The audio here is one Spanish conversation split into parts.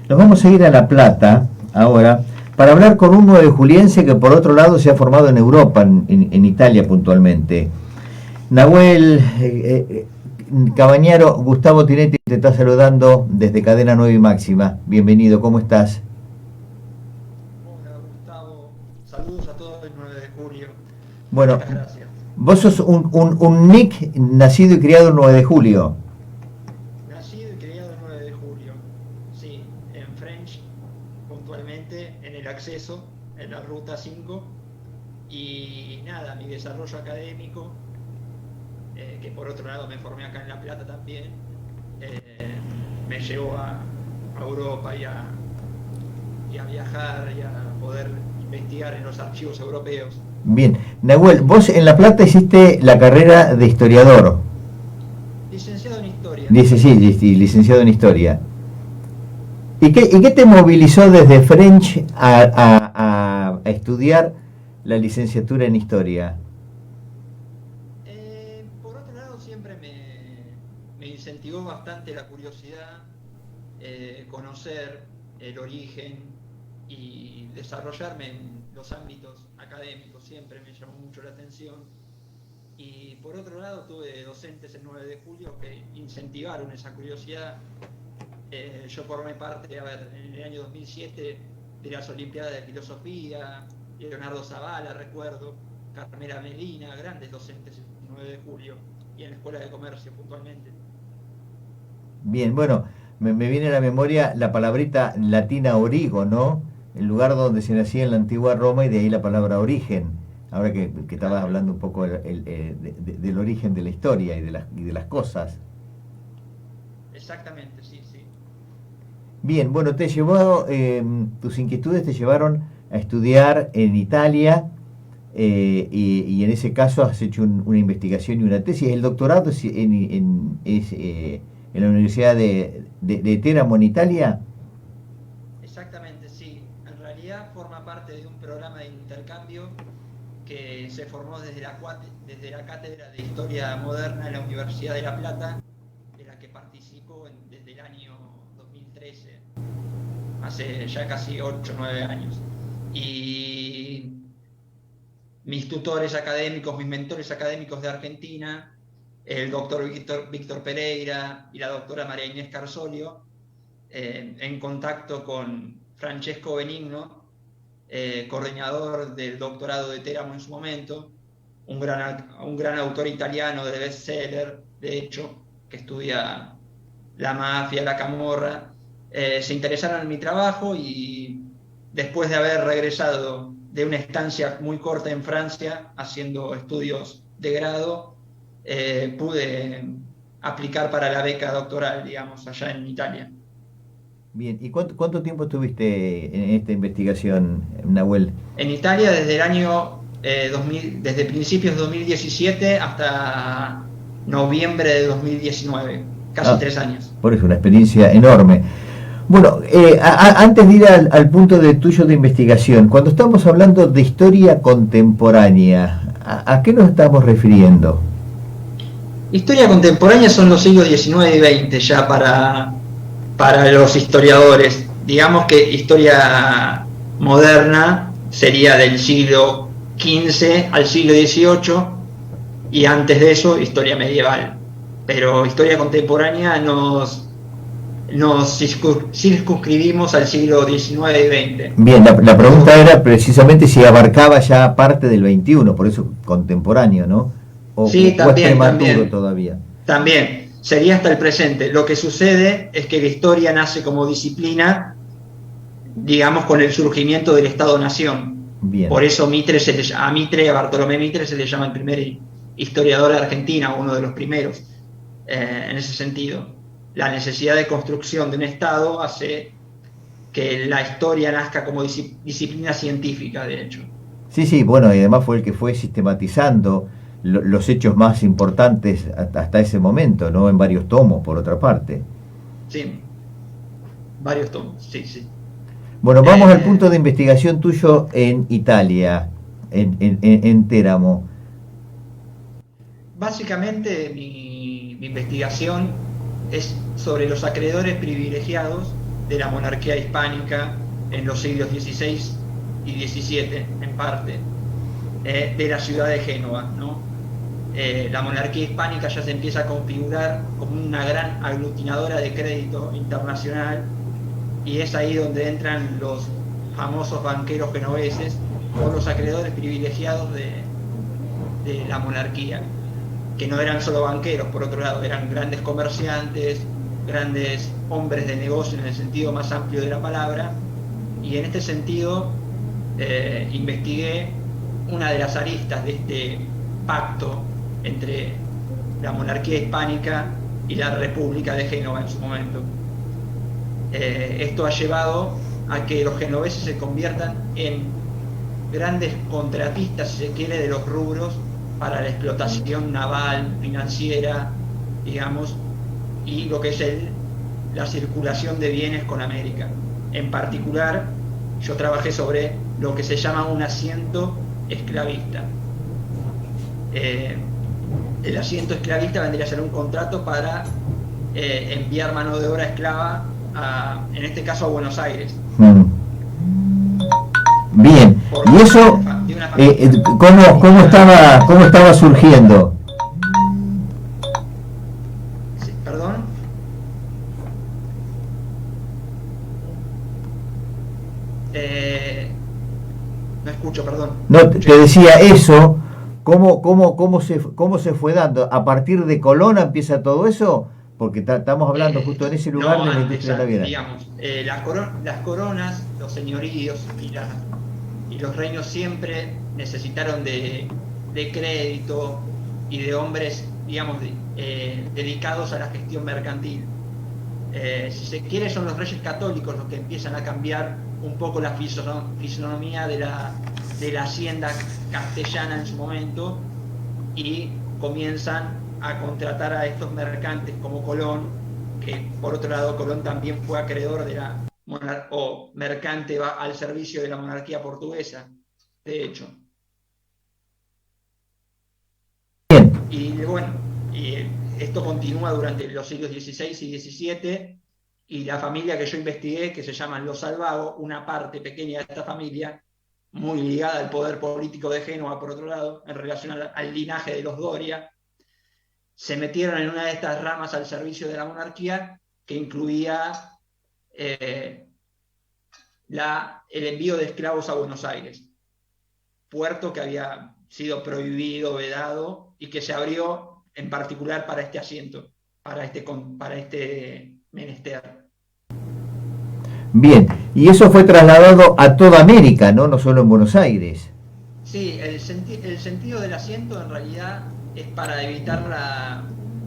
Nos vamos a ir a La Plata ahora para hablar con un nuevejuliense que por otro lado se ha formado en Europa, en Italia puntualmente. Nahuel Cabañaro, Gustavo Tinetti te está saludando desde Cadena 9 y Máxima. Bienvenido, ¿cómo estás? Hola Gustavo, saludos a todos el 9 de julio. Bueno, Muchas gracias. vos sos un Nick nacido y criado el 9 de julio. Nacido y criado el 9 de julio, sí, en French, puntualmente en el acceso, en la ruta 5. Y nada, mi desarrollo académico, que por otro lado me formé acá en La Plata también, me llevó a Europa y a viajar y a poder investigar en los archivos europeos. Bien, Nahuel, vos en La Plata hiciste la carrera de historiador. Licenciado en Historia. Sí, licenciado en historia. ¿Y qué te movilizó desde French a estudiar la licenciatura en historia? Por otro lado, siempre me incentivó bastante la curiosidad, conocer el origen y desarrollarme en los ámbitos académicos, siempre me llamó mucho la atención. Y por otro lado, tuve docentes el 9 de julio que incentivaron esa curiosidad. Yo formé parte, en el año 2007, de las Olimpiadas de Filosofía, Leonardo Zavala, recuerdo, Carmela Medina, grandes docentes el 9 de julio, y en la Escuela de Comercio puntualmente. Bien, bueno, me viene a la memoria la palabrita latina origo, ¿no? El lugar donde se nacía en la antigua Roma y de ahí la palabra origen. Ahora que estabas Claro, hablando un poco del origen de la historia y de las cosas. exactamente, sí, sí. Bien, bueno, tus inquietudes te llevaron a estudiar en Italia y en ese caso has hecho una investigación y una tesis. El doctorado es en la Universidad de Teramo, en Italia. Exactamente, sí. En realidad forma parte de un programa de intercambio que se formó desde la Cátedra de Historia Moderna en la Universidad de La Plata, de la que participo desde el año 2013, hace ya casi 8 o 9 años. Y mis tutores académicos, mis mentores académicos de Argentina, el doctor Víctor Pereira y la doctora María Inés Carsolio, en contacto con Francesco Benigno, coordinador del doctorado de Teramo en su momento, un gran autor italiano de bestseller, de hecho, que estudia la mafia, la camorra, se interesaron en mi trabajo y después de haber regresado de una estancia muy corta en Francia, haciendo estudios de grado, pude aplicar para la beca doctoral, digamos, allá en Italia. Bien, ¿y cuánto tiempo estuviste en esta investigación, Nahuel? En Italia desde el año 2000, desde principios de 2017 hasta noviembre de 2019, casi Ah, 3 años. por eso, una experiencia enorme. Bueno, antes de ir al punto tuyo de investigación, cuando estamos hablando de historia contemporánea, ¿a qué nos estamos refiriendo? Historia contemporánea son los siglos XIX y XX ya para los historiadores. Digamos que historia moderna sería del siglo XV al siglo XVIII y antes de eso historia medieval. Pero historia contemporánea nos circunscribimos al siglo XIX y XX. Bien, la pregunta era precisamente si abarcaba ya parte del 21, por eso contemporáneo, ¿no? Sí, O es también, prematuro también. todavía. También, sería hasta el presente. Lo que sucede es que la historia nace como disciplina, digamos, con el surgimiento del Estado-Nación. Bien. Por eso a Bartolomé Mitre se le llama el primer historiador de Argentina, uno de los primeros, en ese sentido. La necesidad de construcción de un Estado hace que la historia nazca como disciplina científica, de hecho. Sí, bueno, y además fue el que fue sistematizando los hechos más importantes hasta ese momento, ¿no? En varios tomos, por otra parte. Sí, varios tomos, sí, sí. Bueno, vamos al Eh, punto de investigación tuyo en Italia, en Teramo. Básicamente mi investigación es sobre los acreedores privilegiados de la monarquía hispánica en los siglos XVI y XVII, en parte, de la ciudad de Génova, ¿no? La monarquía hispánica ya se empieza a configurar como una gran aglutinadora de crédito internacional, y es ahí donde entran los famosos banqueros genoveses, o los acreedores privilegiados de la monarquía, que no eran solo banqueros, por otro lado, eran grandes comerciantes, grandes hombres de negocio en el sentido más amplio de la palabra. Y en este sentido investigué una de las aristas de este pacto entre la monarquía hispánica y la República de Génova en su momento. Esto ha llevado a que los genoveses se conviertan en grandes contratistas, si se quiere, de los rubros para la explotación naval, financiera, digamos, y lo que es la circulación de bienes con América. En particular, yo trabajé sobre lo que se llama un asiento esclavista. El asiento esclavista vendría a ser un contrato para enviar mano de obra esclava, en este caso a Buenos Aires. Bien, y eso, ¿cómo estaba surgiendo? Sí, ¿perdón? No escucho, perdón. No, te decía eso, ¿cómo se fue dando? ¿A partir de Colón empieza todo eso? Porque estamos hablando justo en ese lugar de la industria naviera. Digamos, las coronas, los señoríos y los reinos siempre necesitaron de crédito y de hombres, digamos, dedicados a la gestión mercantil. Si se quiere, son los reyes católicos los que empiezan a cambiar un poco la fisonomía de la hacienda castellana en su momento, y comienzan a contratar a estos mercantes como Colón, que por otro lado Colón también fue acreedor de o mercante al servicio de la monarquía portuguesa, de hecho. Bien. Y bueno, esto continúa durante los siglos XVI y XVII, y la familia que yo investigué, que se llaman los Salvago, una parte pequeña de esta familia, muy ligada al poder político de Génova, por otro lado, en relación al linaje de los Doria, se metieron en una de estas ramas al servicio de la monarquía, que incluía el envío de esclavos a Buenos Aires, puerto que había sido prohibido, vedado, y que se abrió en particular para este asiento, para este menester. Bien, y eso fue trasladado a toda América, no solo en Buenos Aires. Sí, el sentido del asiento en realidad es para evitar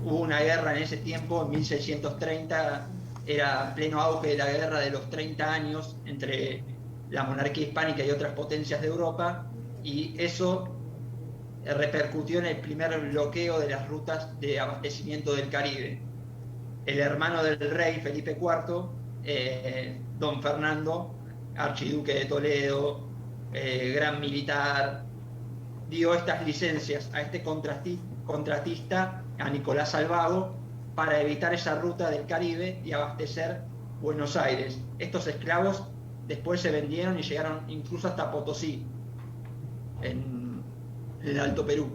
hubo una guerra en ese tiempo, en 1630, era pleno auge de la guerra de los 30 años entre la monarquía hispánica y otras potencias de Europa, y eso repercutió en el primer bloqueo de las rutas de abastecimiento del Caribe. El hermano del rey, Felipe IV, don Fernando, archiduque de Toledo, gran militar, dio estas licencias a este contratista, a Nicolás Salvago, para evitar esa ruta del Caribe y abastecer Buenos Aires. Estos esclavos después se vendieron y llegaron incluso hasta Potosí, en el Alto Perú.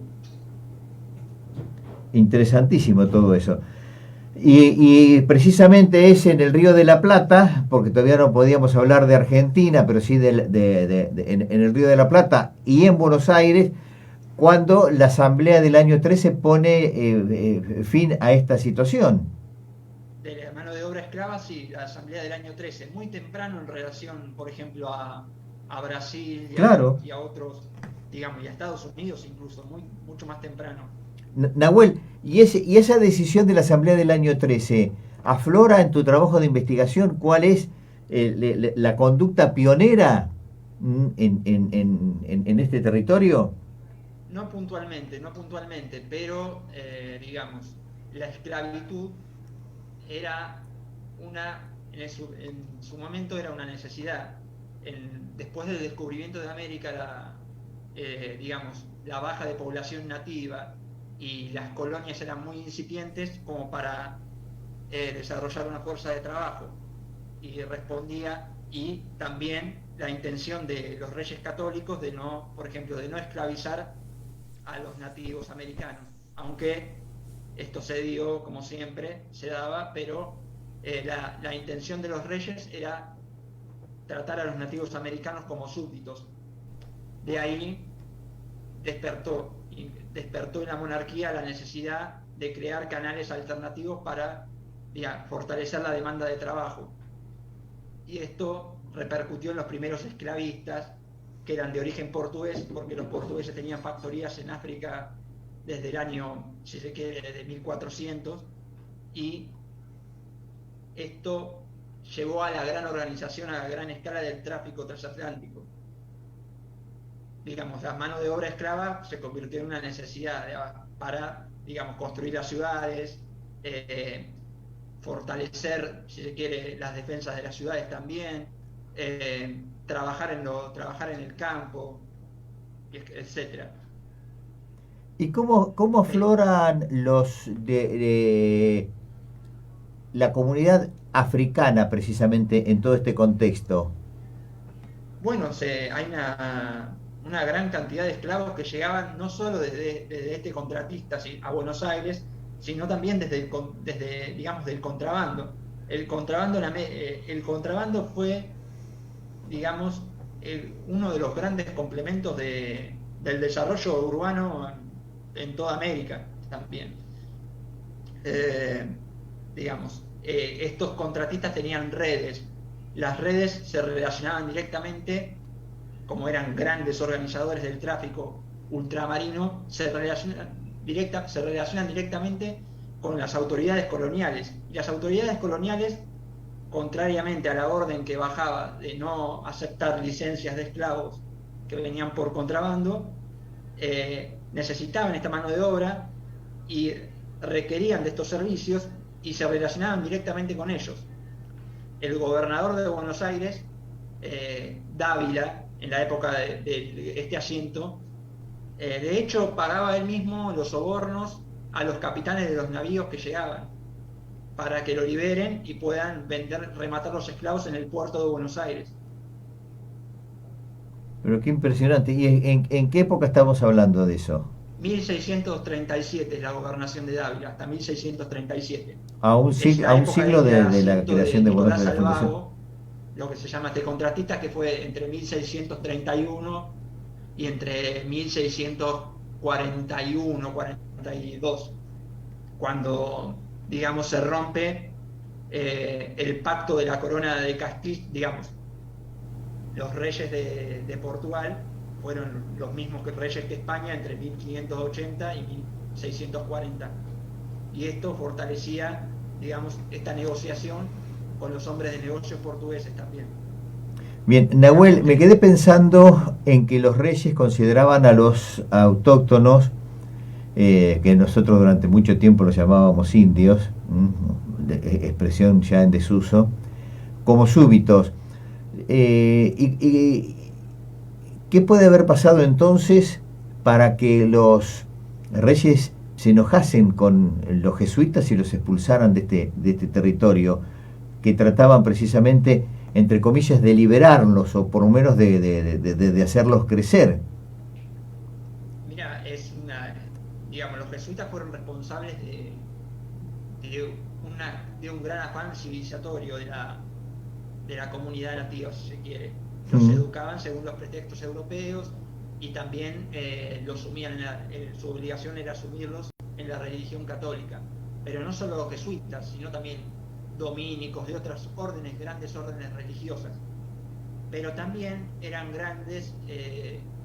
Interesantísimo todo eso. Y precisamente es en el Río de la Plata, porque todavía no podíamos hablar de Argentina, pero sí en el Río de la Plata y en Buenos Aires, cuando la Asamblea del año 13 pone fin a esta situación. De la mano de obra esclava, sí, la Asamblea del año 13, muy temprano en relación, por ejemplo, a Brasil y, claro, y a otros, digamos, y a Estados Unidos incluso, mucho más temprano. Nahuel, ¿y esa decisión de la Asamblea del año 13 aflora en tu trabajo de investigación? ¿Cuál es la conducta pionera en este territorio? No puntualmente, pero digamos, la esclavitud era en su momento era una necesidad. Después del descubrimiento de América, digamos, la baja de población nativa y las colonias eran muy incipientes como para desarrollar una fuerza de trabajo. y respondía, y también la intención de los reyes católicos de no, por ejemplo, de no esclavizar a los nativos americanos, aunque esto se dio, como siempre, se daba, pero la intención de los reyes era tratar a los nativos americanos como súbditos. De ahí despertó en la monarquía la necesidad de crear canales alternativos para, digamos, fortalecer la demanda de trabajo. Y esto repercutió en los primeros esclavistas, que eran de origen portugués, porque los portugueses tenían factorías en África desde el año, si se quiere, desde 1400, y esto llevó a la gran organización, a la gran escala del tráfico transatlántico. Digamos, la mano de obra esclava se convirtió en una necesidad para, digamos, construir las ciudades, fortalecer, si se quiere, las defensas de las ciudades también, trabajar en el campo, etcétera. ¿Y cómo afloran los de la comunidad africana precisamente en todo este contexto? Bueno, hay una gran cantidad de esclavos que llegaban no solo desde este contratista a Buenos Aires, sino también desde, digamos, del contrabando. El contrabando fue, digamos, uno de los grandes complementos del desarrollo urbano en toda América también. Eh, digamos, estos contratistas tenían redes. Las redes se relacionaban directamente, como eran grandes organizadores del tráfico ultramarino, se relacionan directamente con las autoridades coloniales. Y las autoridades coloniales, contrariamente a la orden que bajaba de no aceptar licencias de esclavos que venían por contrabando, necesitaban esta mano de obra y requerían de estos servicios y se relacionaban directamente con ellos. El gobernador de Buenos Aires, Dávila, en la época de este asiento, de hecho pagaba él mismo los sobornos a los capitanes de los navíos que llegaban para que lo liberen y puedan rematar los esclavos en el puerto de Buenos Aires. Pero qué impresionante. ¿Y en qué época estamos hablando de eso? 1637 es la gobernación de Dávila, hasta 1637. A Es a la un época de siglo este de la asiento de creación de Buenos Nicolás Aires, la fundación. Alvago, lo que se llama este contratista, que fue entre 1631 y entre 1641, 42, cuando, digamos, se rompe el pacto de la corona de Castilla, digamos, los reyes de Portugal fueron los mismos reyes que España entre 1580 y 1640. Y esto fortalecía, digamos, esta negociación con los hombres de negocios portugueses también. Bien, Digamos, Nahuel, me quedé pensando en que los reyes consideraban a los autóctonos, que nosotros durante mucho tiempo los llamábamos indios, expresión ya en desuso, como súbitos. Y qué puede haber pasado entonces para que los reyes se enojasen con los jesuitas y los expulsaran de este territorio, que trataban precisamente, entre comillas, de liberarlos o por lo menos de hacerlos crecer? mira, digamos, los jesuitas fueron responsables de un gran afán civilizatorio de la comunidad nativa, si se quiere. Los Mm. educaban según los pretextos europeos y también los sumían su obligación era asumirlos en la religión católica. Pero no solo los jesuitas, sino también dominicos de otras órdenes, grandes órdenes religiosas. Pero también eran grandes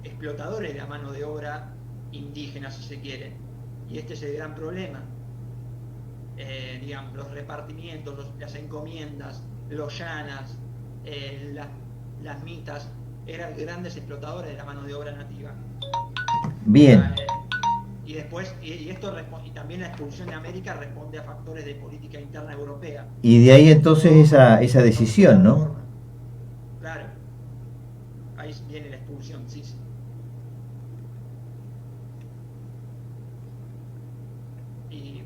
explotadores de la mano de obra indígena, si se quiere. Y este es el gran problema. Digamos, los repartimientos, las encomiendas, los llanas, las mitas, eran grandes explotadores de la mano de obra nativa. Bien, Y después, y también la expulsión de América responde a factores de política interna europea. y de ahí entonces No, esa no de decisión, otra ¿no? forma. Claro, ahí viene la expulsión, sí, sí. Y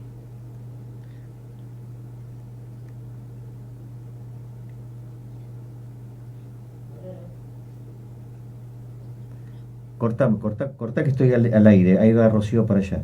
corta que estoy al aire. Ahí va Rocío para allá.